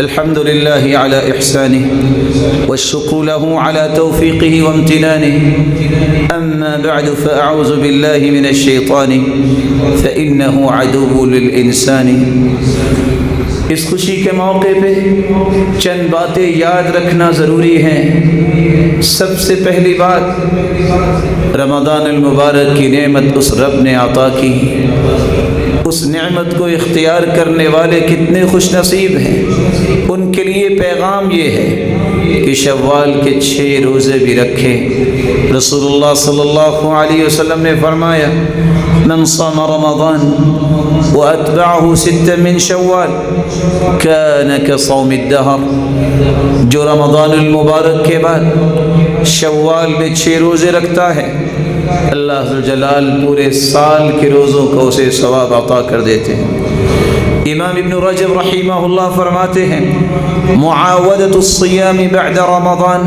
الحمد لله على إحسانه والشكر له على توفيقه وامتنانه. أما بعد فأعوذ بالله من الشيطان فإنه عدو للإنسان. اس خوشی کے موقع پہ چند باتیں یاد رکھنا ضروری ہیں. سب سے پہلی بات، رمضان المبارک کی نعمت اس رب نے عطا کی. اس نعمت کو اختیار کرنے والے کتنے خوش نصیب ہیں. ان کے لیے پیغام یہ ہے کہ شوال کے 6 روزے بھی رکھیں. رسول اللہ صلی اللہ علیہ وسلم نے فرمایا، من صام رمضان واتبعه 6 من شوال كان كصوم الدهر. جو رمضان المبارک کے بعد شوال میں 6 روزے رکھتا ہے، اللہ ذوالجلال پورے سال کے روزوں کو اسے ثواب عطا کر دیتے ہیں. امام ابن رجب رحمہ اللہ فرماتے ہیں، معاودۃ الصیام بعد رمضان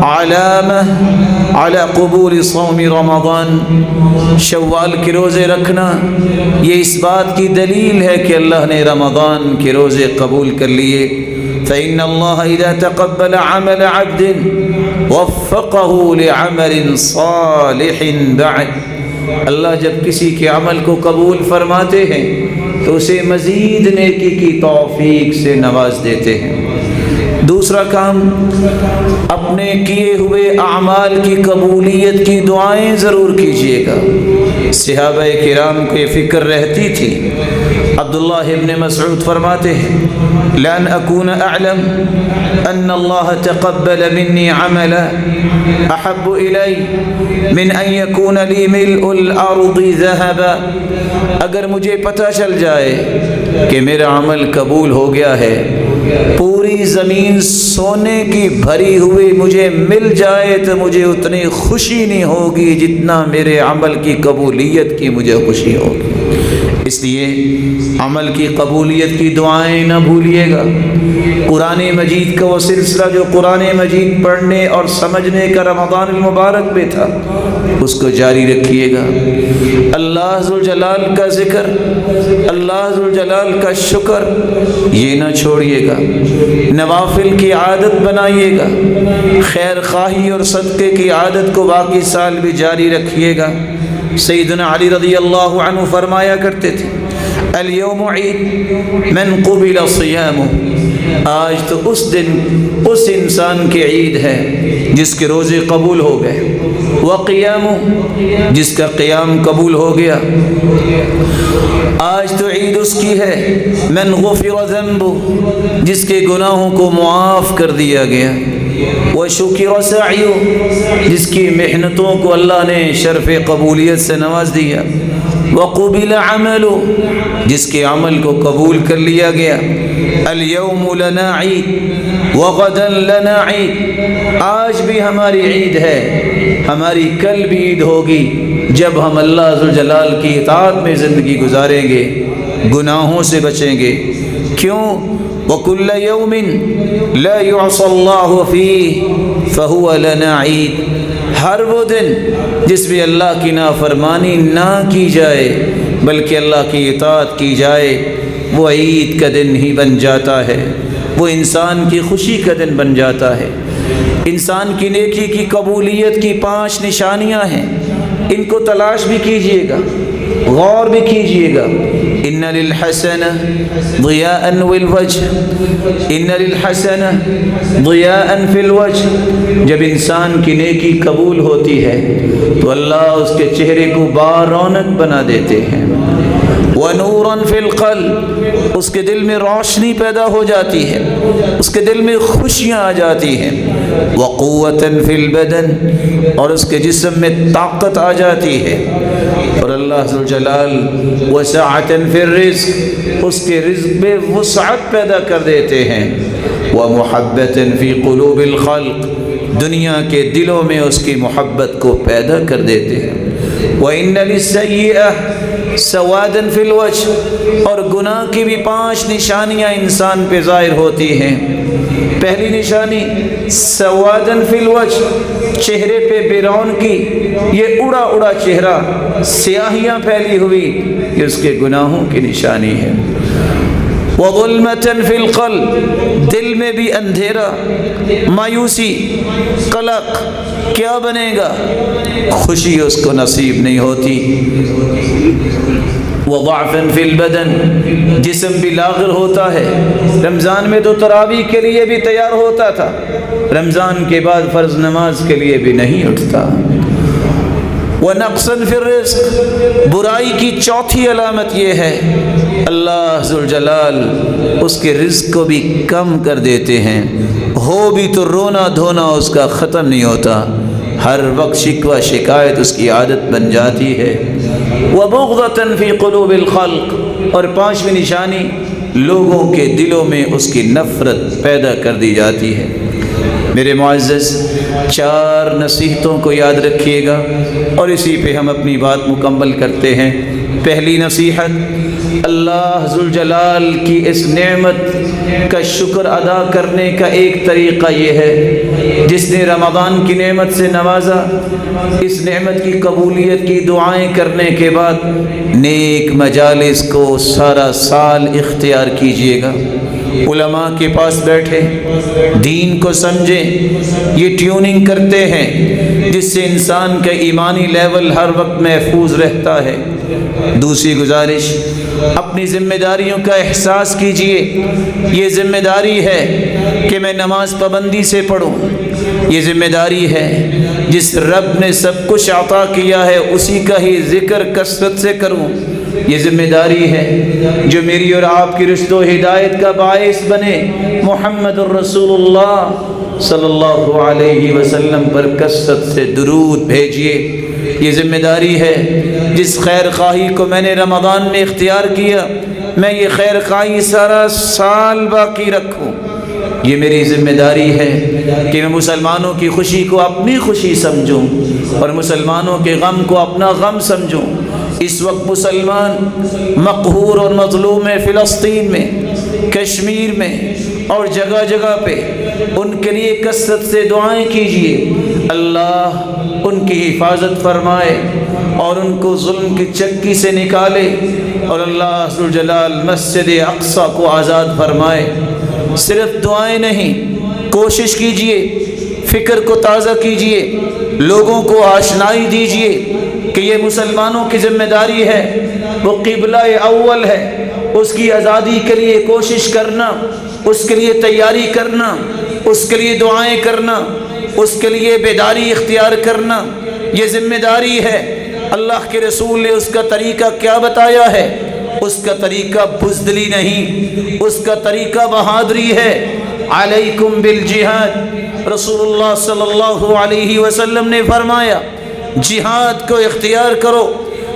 علامہ علی قبول صوم رمضان. شوال کے روزے رکھنا یہ اس بات کی دلیل ہے کہ اللہ نے رمضان کے روزے قبول کر لیے. فإن الله إذا تقبل عمل عبد وفقه لعمل صالح بعد. اللہ جب کسی کے عمل کو قبول فرماتے ہیں تو اسے مزید نیکی کی توفیق سے نواز دیتے ہیں. دوسرا کام، اپنے کیے ہوئے اعمال کی قبولیت کی دعائیں ضرور کیجیے گا. صحابہ کرام کو یہ فکر رہتی تھی. عبداللہ ابن مسعود فرماتے ہیں، لأن أكون أعلم أن الله تقبل مني عملا أحب إلي من أن يكون لي ملء الأرض ذهبا. اگر مجھے پتہ چل جائے کہ میرا عمل قبول ہو گیا ہے، پوری زمین سونے کی بھری ہوئی مجھے مل جائے تو مجھے اتنی خوشی نہیں ہوگی جتنا میرے عمل کی قبولیت کی مجھے خوشی ہوگی. اس لیے عمل کی قبولیت کی دعائیں نہ بھولیے گا. قرآن مجید کا وہ سلسلہ جو قرآن مجید پڑھنے اور سمجھنے کا رمضان المبارک میں تھا، اس کو جاری رکھیے گا. اللہ ذوالجلال کا ذکر، اللہ ذوالجلال کا شکر یہ نہ چھوڑیے گا. نوافل کی عادت بنائیے گا. خیر خواہی اور صدقے کی عادت کو باقی سال بھی جاری رکھیے گا. سیدنا علی رضی اللہ عنہ فرمایا کرتے تھے، الیوم عید من قبل صیامہ. آج تو اس دن اس انسان کی عید ہے جس کے روزے قبول ہو گئے. وقیامہ، جس کا قیام قبول ہو گیا. آج تو عید اس کی ہے من غفر ذنبہ، جس کے گناہوں کو معاف کر دیا گیا. وشکر سعیہ، جس کی محنتوں کو اللہ نے شرف قبولیت سے نواز دیا. وقبل عمل، جس کے عمل کو قبول کر لیا گیا. الیوم لنا عید وغدا لنا عید. آج بھی ہماری عید ہے، ہماری کل بھی عید ہوگی جب ہم اللہ ذوالجلال کی اطاعت میں زندگی گزاریں گے، گناہوں سے بچیں گے. کیوں؟ وَكُلَّ يَوْمٍ لَا يُعْصَى اللَّهُ فِيهِ فَهُوَ لَنَا عِيد. ہر وہ دن جس میں اللہ کی نافرمانی نہ کی جائے بلکہ اللہ کی اطاعت کی جائے، وہ عید کا دن ہی بن جاتا ہے. وہ انسان کی خوشی کا دن بن جاتا ہے. انسان کی نیکی کی قبولیت کی 5 نشانیاں ہیں. ان کو تلاش بھی کیجیے گا، غور بھی کیجیے گا. ان للحسنہ ضیاء والوجہ، ان للحسنہ ضیاء فی الوجہ. جب انسان کی نیکی قبول ہوتی ہے تو اللہ اس کے چہرے کو بارونق بنا دیتے ہیں. ونورا فی القلب، اس کے دل میں روشنی پیدا ہو جاتی ہے، اس کے دل میں خوشیاں آ جاتی ہیں. وقوتا فی البدن، اور اس کے جسم میں طاقت آ جاتی ہے. اور اللہ ذوالجلال وسعۃ فی الرزق، اس کے رزق میں وسعت پیدا کر دیتے ہیں. ومحبۃ فی قلوب الخلق، دنیا کے دلوں میں اس کی محبت کو پیدا کر دیتے ہیں. وإن للسیئہ سوادن فی الوجہ، اور گناہ کی بھی 5 نشانیاں انسان پہ ظاہر ہوتی ہیں. پہلی نشانی سوادن فی الوجہ، چہرے پہ بیرون کی، یہ اڑا اڑا چہرہ، سیاہیاں پھیلی ہوئی، یہ اس کے گناہوں کی نشانی ہے. وظلمة فی القلب، دل میں بھی اندھیرا، مایوسی، قلق، کیا بنے گا، خوشی اس کو نصیب نہیں ہوتی۔ وضعفا فی البدن، جسم بھی لاغر ہوتا ہے، رمضان میں تو تراویح کے لیے بھی تیار ہوتا تھا، رمضان کے بعد فرض نماز کے لیے بھی نہیں اٹھتا۔ وَنَقْصًا فِي الرِّزْقِ، برائی کی چوتھی علامت یہ ہے اللہ ذوالجلال اس کے رزق کو بھی کم کر دیتے ہیں، ہو بھی تو رونا دھونا اس کا ختم نہیں ہوتا، ہر وقت شکوہ شکایت اس کی عادت بن جاتی ہے۔ وَبُغْضَةً فِي قُلُوبِ الْخَلْقِ، اور پانچویں نشانی لوگوں کے دلوں میں اس کی نفرت پیدا کر دی جاتی ہے۔ میرے معزز، 4 نصیحتوں کو یاد رکھیے گا اور اسی پہ ہم اپنی بات مکمل کرتے ہیں۔ پہلی نصیحت، اللہ ذوالجلال کی اس نعمت کا شکر ادا کرنے کا ایک طریقہ یہ ہے، جس نے رمضان کی نعمت سے نوازا، اس نعمت کی قبولیت کی دعائیں کرنے کے بعد نیک مجالس کو سارا سال اختیار کیجیے گا۔ علماء کے پاس بیٹھے، دین کو سمجھیں، یہ ٹیوننگ کرتے ہیں جس سے انسان کا ایمانی لیول ہر وقت محفوظ رہتا ہے۔ دوسری گزارش، اپنی ذمہ داریوں کا احساس کیجئے، یہ ذمہ داری ہے کہ میں نماز پابندی سے پڑھوں، یہ ذمہ داری ہے جس رب نے سب کچھ عطا کیا ہے اسی کا ہی ذکر کثرت سے کروں، یہ ذمہ داری ہے جو میری اور آپ کی رشد و ہدایت کا باعث بنے۔ محمد الرسول اللہ صلی اللہ علیہ وسلم پر کثرت سے درود بھیجیے، یہ ذمہ داری ہے جس خیر خواہی کو میں نے رمضان میں اختیار کیا، میں یہ خیر خواہی سارا سال باقی رکھوں۔ یہ میری ذمہ داری ہے کہ میں مسلمانوں کی خوشی کو اپنی خوشی سمجھوں اور مسلمانوں کے غم کو اپنا غم سمجھوں۔ اس وقت مسلمان مقہور اور مظلوم ہے، فلسطین میں، کشمیر میں اور جگہ جگہ پہ، ان کے لیے کثرت سے دعائیں کیجیے، اللہ ان کی حفاظت فرمائے اور ان کو ظلم کی چکی سے نکالے، اور اللہ ذوالجلال مسجد اقصی کو آزاد فرمائے۔ صرف دعائیں نہیں، کوشش کیجیے، فکر کو تازہ کیجیے، لوگوں کو آشنائی دیجیے کہ یہ مسلمانوں کی ذمہ داری ہے، وہ قبلہ اول ہے، اس کی آزادی کے لیے کوشش کرنا، اس کے لیے تیاری کرنا، اس کے لیے دعائیں کرنا، اس کے لیے بیداری اختیار کرنا، یہ ذمہ داری ہے۔ اللہ کے رسول نے اس کا طریقہ کیا بتایا ہے؟ اس کا طریقہ بزدلی نہیں، اس کا طریقہ بہادری ہے۔ علیکم بالجہاد، رسول اللہ صلی اللہ علیہ وسلم نے فرمایا جہاد کو اختیار کرو،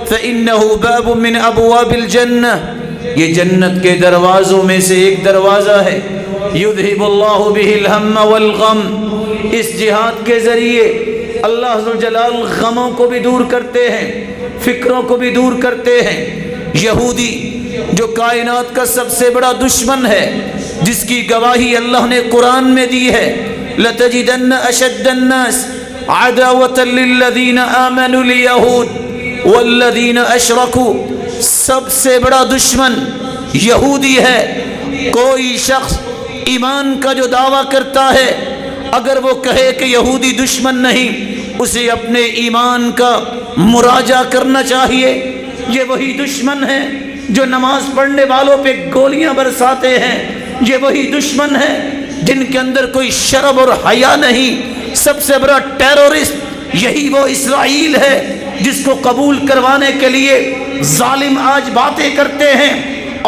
فإنہ باب من ابواب الجنہ، یہ جنت کے دروازوں میں سے ایک دروازہ ہے۔ یذہب اللہ بہ الہم والغم، اس جہاد کے ذریعے اللہ ذوالجلال غموں کو بھی دور کرتے ہیں، فکروں کو بھی دور کرتے ہیں۔ یہودی جو کائنات کا سب سے بڑا دشمن ہے، جس کی گواہی اللہ نے قرآن میں دی ہے، لَتَجِدَنَّ أَشَدَّ النَّاسِ عَدَاوَةً لِلَّذِينَ آمَنُوا الْيَهُودُ وَالَّذِينَ أَشْرَكُوا، سب سے بڑا دشمن یہودی ہے۔ کوئی شخص ایمان کا جو دعویٰ کرتا ہے، اگر وہ کہے کہ یہودی دشمن نہیں، اسے اپنے ایمان کا مراجعہ کرنا چاہیے۔ یہ وہی دشمن ہے جو نماز پڑھنے والوں پہ گولیاں برساتے ہیں، یہ وہی دشمن ہے جن کے اندر کوئی شرم اور حیا نہیں۔ سب سے بڑا ٹیرورسٹ یہی وہ اسرائیل ہے جس کو قبول کروانے کے لیے ظالم آج باتیں کرتے ہیں،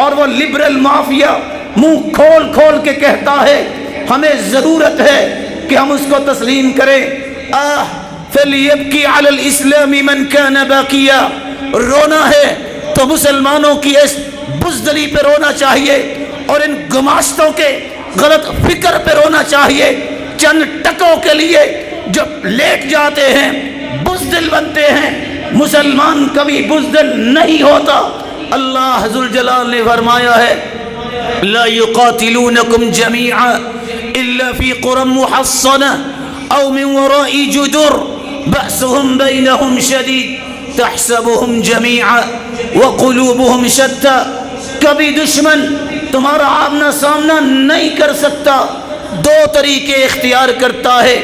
اور وہ لبرل مافیا منہ کھول کھول کے کہتا ہے ہمیں ضرورت ہے کہ ہم اس کو تسلیم کریں۔ فَلْيَبْكِ عَلَى الْإِسْلَامِ مَنْ كَانَ بَاقِيًا، رونا ہے تو مسلمانوں کی اس بزدلی پہ رونا چاہیے اور ان گماشتوں کے غلط فکر پہ رونا چاہیے۔ چند ٹکوں کے لیے جو لیٹ جاتے ہیں، بزدل بنتے ہیں، مسلمان کبھی بزدل نہیں ہوتا۔ اللہ ذوالجلال نے فرمایا ہے لا يقاتلونكم جميعا الا في قرى محصنة او من وراء جدر بأسهم بينهم شديد تحسبهم جميعا وقلوبهم شتى، کبھی دشمن تمہارا آمنا سامنا نہیں کر سکتا، دو طریقے اختیار کرتا ہے،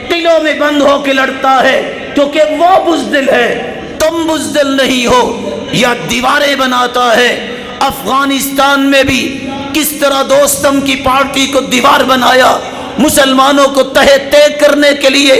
قلعوں میں بند ہو کے لڑتا ہے کیونکہ وہ بزدل ہے، تم بزدل نہیں ہو، یا دیواریں بناتا ہے۔ افغانستان میں بھی کس طرح دوستم کی پارٹی کو دیوار بنایا مسلمانوں کو تہہ تے کرنے کے لیے،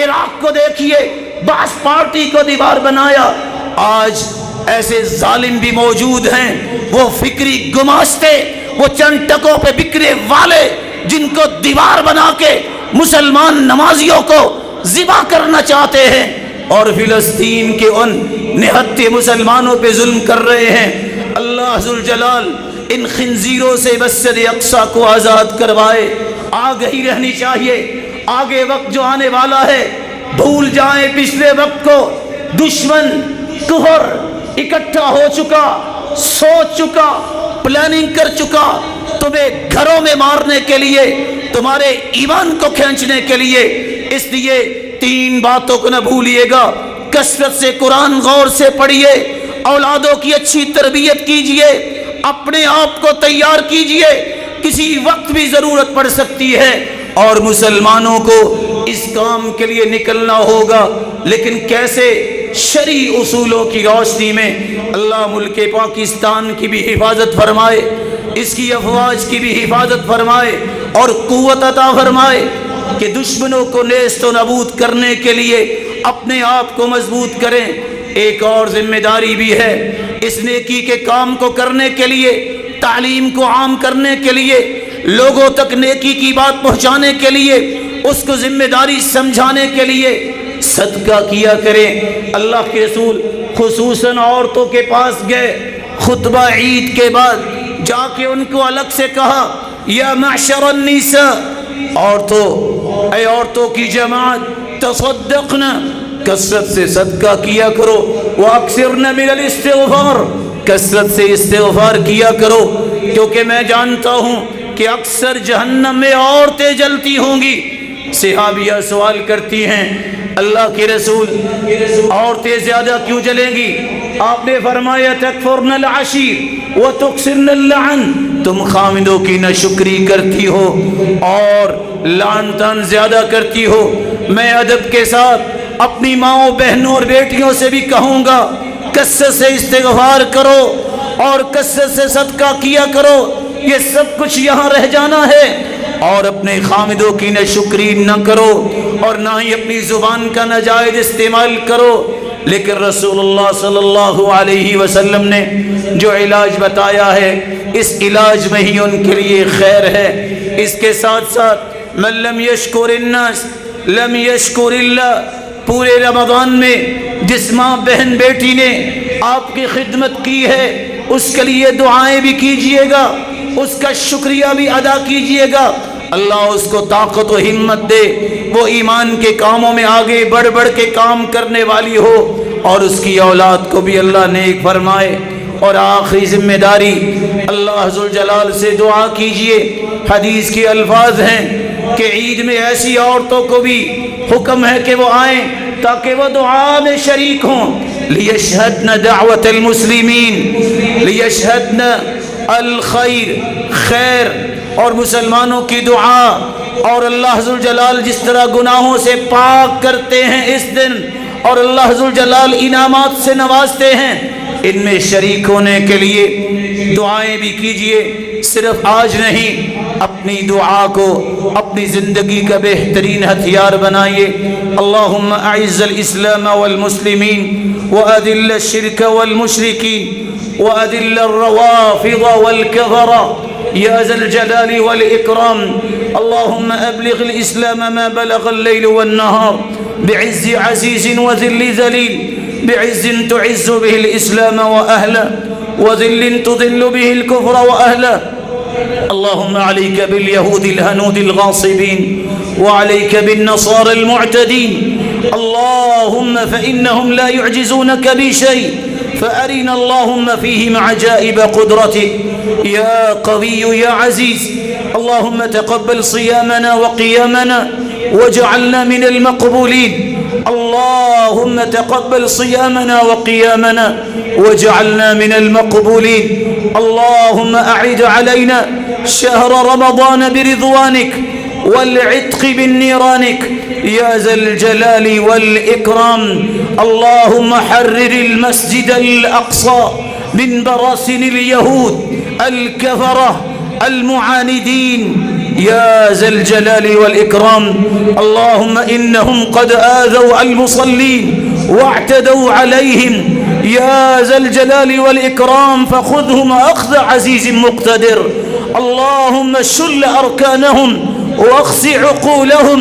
عراق کو دیکھیے باس پارٹی کو دیوار بنایا۔ آج ایسے ظالم بھی موجود ہیں، وہ فکری گماشتے، وہ چند ٹکوں پہ بکنے والے جن کو دیوار بنا کے مسلمان نمازیوں کو ذبح کرنا چاہتے ہیں اور فلسطین کے ان نہتے مسلمانوں پہ ظلم کر رہے ہیں۔ اللہ ذوالجلال ان خنزیروں سے مسجد اقصی کو آزاد کروائے۔ آگہی رہنی چاہیے، آگے وقت جو آنے والا ہے، بھول جائیں پچھلے وقت کو۔ دشمن کفر اکٹھا ہو چکا، سوچ چکا، پلاننگ کر چکا، تمہیں گھروں میں مارنے کے لیے، تمہارے ایمان کو کھینچنے کے لیے۔ اس لیے تین باتوں کو نہ بھولیے گا، کثرت سے قرآن غور سے پڑھیے، اولادوں کی اچھی تربیت کیجیے، اپنے آپ کو تیار کیجیے، کسی وقت بھی ضرورت پڑ سکتی ہے اور مسلمانوں کو اس کام کے لیے نکلنا ہوگا۔ لیکن کیسے؟ شرعی اصولوں کی روشنی میں۔ اللہ ملک پاکستان کی بھی حفاظت فرمائے، اس کی افواج کی بھی حفاظت فرمائے اور قوت عطا فرمائے کہ دشمنوں کو نیست و نابود کرنے کے لیے اپنے آپ کو مضبوط کریں۔ ایک اور ذمہ داری بھی ہے، اس نیکی کے کام کو کرنے کے لیے، تعلیم کو عام کرنے کے لیے، لوگوں تک نیکی کی بات پہنچانے کے لیے، اس کو ذمہ داری سمجھانے کے لیے صدقہ کیا کریں۔ اللہ کے رسول خصوصاً عورتوں کے پاس گئے، خطبہ عید کے بعد جا کے ان کو الگ سے کہا، یا معشر النساء، عورتوں، اے عورتوں کی جماعت، تصدقنا، کثرت سے صدقہ کیا کرو، واکثرن من الاستغفار، کثرت سے استغفار کیا کرو، کیونکہ میں جانتا ہوں کہ اکثر جہنم میں عورتیں جلتی ہوں گی۔ صحابیہ سوال کرتی ہیں، اللہ کے رسول عورتیں زیادہ کیوں جلیں گی؟ آپ نے فرمایا تکفرن العشیر وتکثرن اللعن، تم خامدوں کی ناشکری کرتی ہو اور لعن طعن زیادہ کرتی ہو۔ میں ادب کے ساتھ اپنی ماؤں، بہنوں اور بیٹیوں سے بھی کہوں گا، کثرت سے استغفار کرو اور کثرت سے صدقہ کیا کرو۔ یہ سب کچھ یہاں رہ جانا ہے اور اپنے خامدوں کی ناشکری نہ کرو اور نہ ہی اپنی زبان کا ناجائز استعمال کرو۔ لیکن رسول اللہ صلی اللہ علیہ وسلم نے جو علاج بتایا ہے، اس علاج میں ہی ان کے لیے خیر ہے۔ اس کے ساتھ ساتھ من لم یشکر الناس لم یشکر اللہ، پورے رمضان میں جس ماں، بہن، بیٹی نے آپ کی خدمت کی ہے، اس کے لیے دعائیں بھی کیجئے گا، اس کا شکریہ بھی ادا کیجئے گا۔ اللہ اس کو طاقت و ہمت دے، وہ ایمان کے کاموں میں آگے بڑھ بڑھ کے کام کرنے والی ہو اور اس کی اولاد کو بھی اللہ نیک فرمائے۔ اور آخری ذمہ داری، اللہ ذوالجلال سے دعا کیجئے۔ حدیث کے الفاظ ہیں کہ عید میں ایسی عورتوں کو بھی حکم ہے کہ وہ آئیں تاکہ وہ دعا میں شریک ہوں۔ لیشہدن دعوت المسلمین، لیشہدن الخیر، خیر اور مسلمانوں کی دعا، اور اللہ ذوالجلال جس طرح گناہوں سے پاک کرتے ہیں اس دن، اور اللہ ذوالجلال انعامات سے نوازتے ہیں، ان میں شریک ہونے کے لیے دعائیں بھی کیجئے۔ صرف آج نہیں، اپنی دعا کو اپنی زندگی کا بہترین ہتھیار بنائیے۔ اللہم اعز الاسلام والمسلمین واذل الشرک والمشرکین واذل الروافض والكفرة يا ذا الجلال والإكرام. اللهم أبلغ الإسلام ما بلغ الليل والنهار بعز عزيز وذل ذليل، بعز تعز به الإسلام وأهله وذل تذل به الكفر وأهله. اللهم عليك باليهود الهنود الغاصبين وعليك بالنصارى المعتدين. اللهم فإنهم لا يعجزونك بشيء، فأرنا اللهم فيهم عجائب قدرتك يا قوي يا عزيز. اللهم تقبل صيامنا وقيامنا واجعلنا من المقبولين. اللهم تقبل صيامنا وقيامنا واجعلنا من المقبولين. اللهم أعد علينا شهر رمضان برضوانك والعتق بالنيرانك يا ذا الجلال والإكرام. اللهم حرر المسجد الأقصى من براثن اليهود الكفرة المعاندين يا ذا الجلال والإكرام. اللهم إنهم قد آذوا المصلين واعتدوا عليهم يا ذا الجلال والإكرام، فخذهم أخذ عزيز مقتدر. اللهم شل أركانهم واخس عقولهم.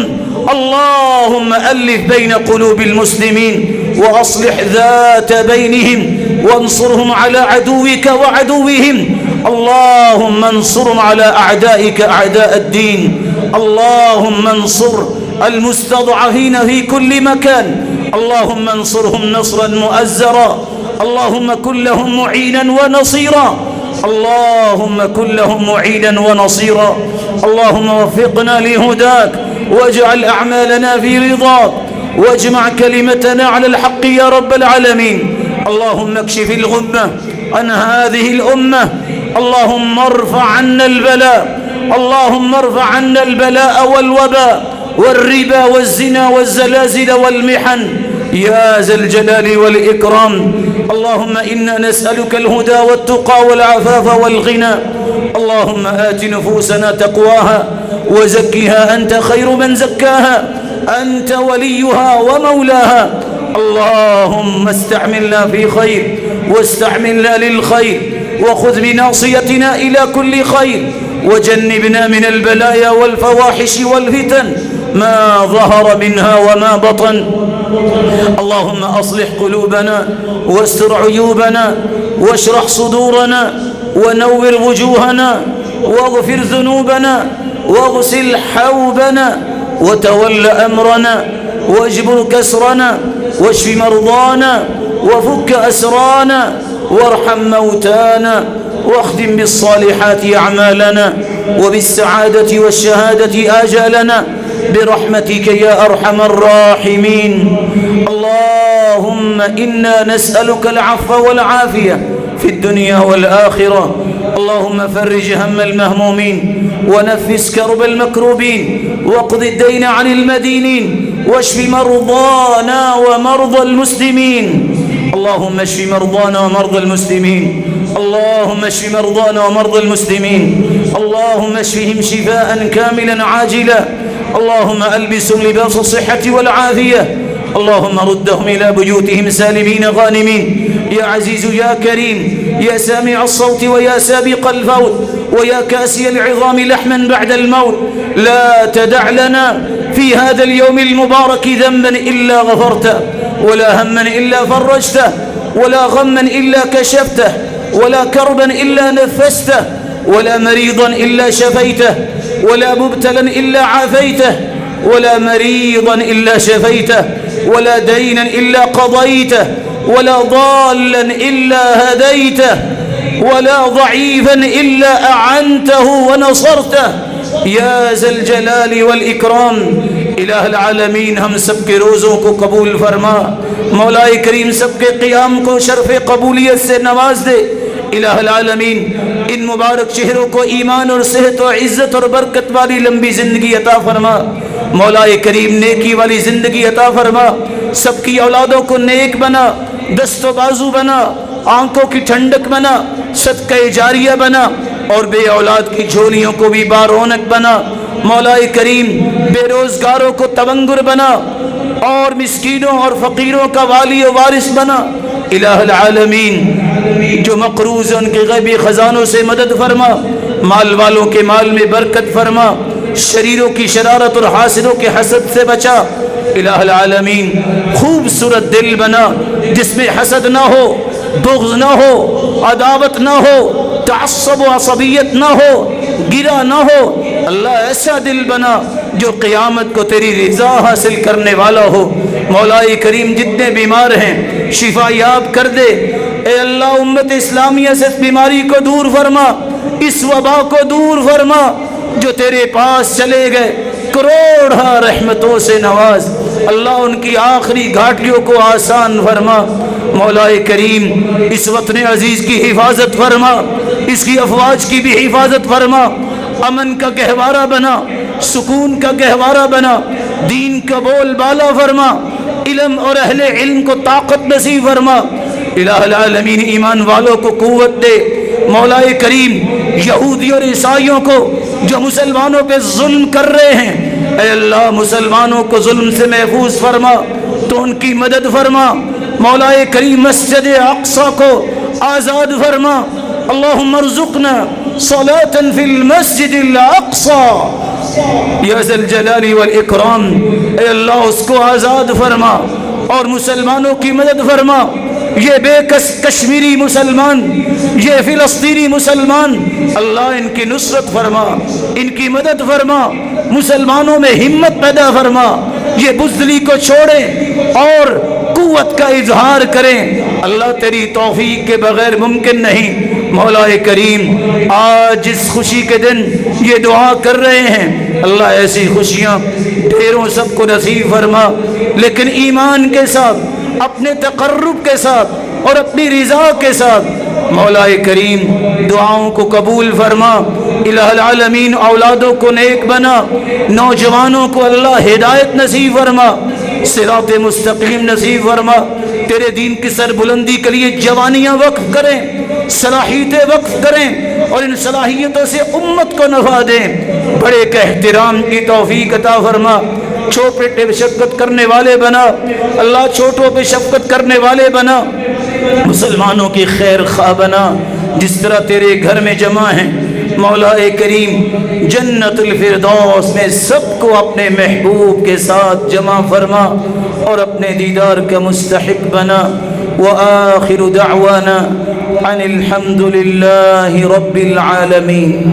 اللهم ألف بين قلوب المسلمين وأصلح ذات بينهم وانصرهم على عدوك وعدوهم. اللهم انصرهم على أعدائك أعداء الدين. اللهم انصر المستضعفين في كل مكان. اللهم انصرهم نصرا مؤزرا. اللهم كن لهم معينا ونصيرا. اللهم كن لهم معينا ونصيرا. اللهم وفقنا لهداك واجعل أعمالنا في رضاك واجمع كلمتنا على الحق يا رب العالمين. اللهم اكشف الغمة عن هذه الأمة. اللهم ارفع عنا البلاء. اللهم ارفع عنا البلاء والوباء والربا والزنا والزلازل والمحن يا ذا الجلال والإكرام. اللهم إنا نسألك الهدى والتقى والعفاف والغنى. اللهم آت نفوسنا تقواها وزكها أنت خير من زكاها، أنت وليها ومولاها. اللهم استعملنا في خير واستعملنا للخير، وخذ بناصيتنا إلى كل خير، وجنبنا من البلايا والفواحش والفتن ما ظهر منها وما بطن. اللهم أصلح قلوبنا واستر عيوبنا واشرح صدورنا ونور وجوهنا واغفر ذنوبنا واغسل حوبنا وتول أمرنا واجبر كسرنا واشف مرضانا وفك أسرانا وارحم موتانا واختم بالصالحات أعمالنا وبالسعادة والشهادة آجالنا برحمتك يا أرحم الراحمين. اللهم إنا نسألك العفو والعافية في الدنيا والآخرة. اللهم فرج هم المهمومين ونفس كرب المكروبين واقض الدين عن المدينين واشف مرضانا ومرضى المسلمين. اللهم اشف مرضانا ومرضى المسلمين. اللهم اشف مرضانا ومرضى المسلمين. اللهم اشفهم شفاء كاملا عاجلا. اللهم ألبسهم لباس الصحة والعافية. اللهم ردهم إلى بيوتهم سالمين غانمين يا عزيز يا كريم يا سامع الصوت ويا سابق الفوت ويا كاسي العظام لحما بعد الموت. لا تدع لنا في هذا اليوم المبارك ذنبا إلا غفرته، ولا هما إلا فرجته، ولا غما إلا كشفته، ولا كربا إلا نفسته، ولا مريضا إلا شفيته، ولا مبتلا إلا عافيته، ولا مريضا إلا شفيته، ولا دينا إلا قضيته، ولا ضالا إلا هديته، ولا ضعيفا إلا أعنته ونصرته يا ذا الجلال والإكرام. الہ العالمین ہم سب کے روزوں کو قبول فرما. مولا کریم سب کے قیام کو شرف قبولیت سے نواز دے. الہ العالمین ان مبارک چہروں کو ایمان اور صحت و عزت اور برکت والی لمبی زندگی عطا فرما. مولا کریم نیکی والی زندگی عطا فرما. سب کی اولادوں کو نیک بنا، دست و بازو بنا، آنکھوں کی ٹھنڈک بنا، صدقہ جاریہ بنا، اور بے اولاد کی جھولیوں کو بھی بارونق بنا. مولا کریم بے روزگاروں کو تونگر بنا اور مسکینوں اور فقیروں کا والی و وارث بنا. الہ العالمین جو مقروض ہیں ان کے غیبی خزانوں سے مدد فرما. مال والوں کے مال میں برکت فرما. شریروں کی شرارت اور حاسدوں کے حسد سے بچا. الہ العالمین خوبصورت دل بنا جس میں حسد نہ ہو، بغض نہ ہو، عداوت نہ ہو، تعصب و عصبیت نہ ہو، گرا نہ ہو. اللہ ایسا دل بنا جو قیامت کو تیری رضا حاصل کرنے والا ہو. مولا کریم جتنے بیمار ہیں شفا یاب کر دے. اے اللہ امت اسلامیہ سے اس بیماری کو دور فرما، اس وبا کو دور فرما. جو تیرے پاس چلے گئے کروڑا رحمتوں سے نواز. اللہ ان کی آخری گھاٹیوں کو آسان فرما. مولا کریم اس وطن عزیز کی حفاظت فرما. اس کی افواج کی بھی حفاظت فرما، امن کا گہوارہ بنا، سکون کا گہوارہ بنا، دین کا بول بالا فرما، علم اور اہل علم کو طاقت نصیب فرما۔ الہ العالمین ایمان والوں کو قوت دے۔ مولا کریم یہودی اور عیسائیوں کو جو مسلمانوں پہ ظلم کر رہے ہیں، اے اللہ مسلمانوں کو ظلم سے محفوظ فرما، تو ان کی مدد فرما۔ مولا کریم مسجد اقصی کو آزاد فرما۔ اللہم ارزقنا صلاة فی المسجد الاقصی یا ذی الجلال والاکرام۔ اے اللہ اس کو آزاد فرما اور مسلمانوں کی مدد فرما۔ یہ بے کشمیری مسلمان، یہ فلسطینی مسلمان، اللہ ان کی نصرت فرما، ان کی مدد فرما، مسلمانوں میں ہمت پیدا فرما، یہ بزدلی کو چھوڑیں اور قوت کا اظہار کریں۔ اللہ تیری توفیق کے بغیر ممکن نہیں۔ مولا کریم آج اس خوشی کے دن یہ دعا کر رہے ہیں، اللہ ایسی خوشیاں ڈھیروں سب کو نصیب فرما، لیکن ایمان کے ساتھ، اپنے تقرب کے ساتھ اور اپنی رضا کے ساتھ۔ مولا کریم دعاؤں کو قبول فرما۔ الہ العالمین اولادوں کو نیک بنا، نوجوانوں کو اللہ ہدایت نصیب فرما، صراط مستقیم نصیب فرما۔ تیرے دین کی سربلندی کے لیے جوانیاں وقف کریں، صلاحیتیں وقف کریں اور ان صلاحیتوں سے امت کو نفع دیں۔ بڑے کا احترام کی توفیق عطا فرما، چھوٹے پہ شفقت کرنے والے بنا، اللہ چھوٹوں پہ شفقت کرنے والے بنا، مسلمانوں کی خیر خواہ بنا، جس طرح تیرے گھر میں جمع ہیں۔ مولا کریم جنت الفردوس میں سب کو اپنے محبوب کے ساتھ جمع فرما اور اپنے دیدار کا مستحق بنا۔ وآخر دعوانا ان الحمد للہ رب العالمین۔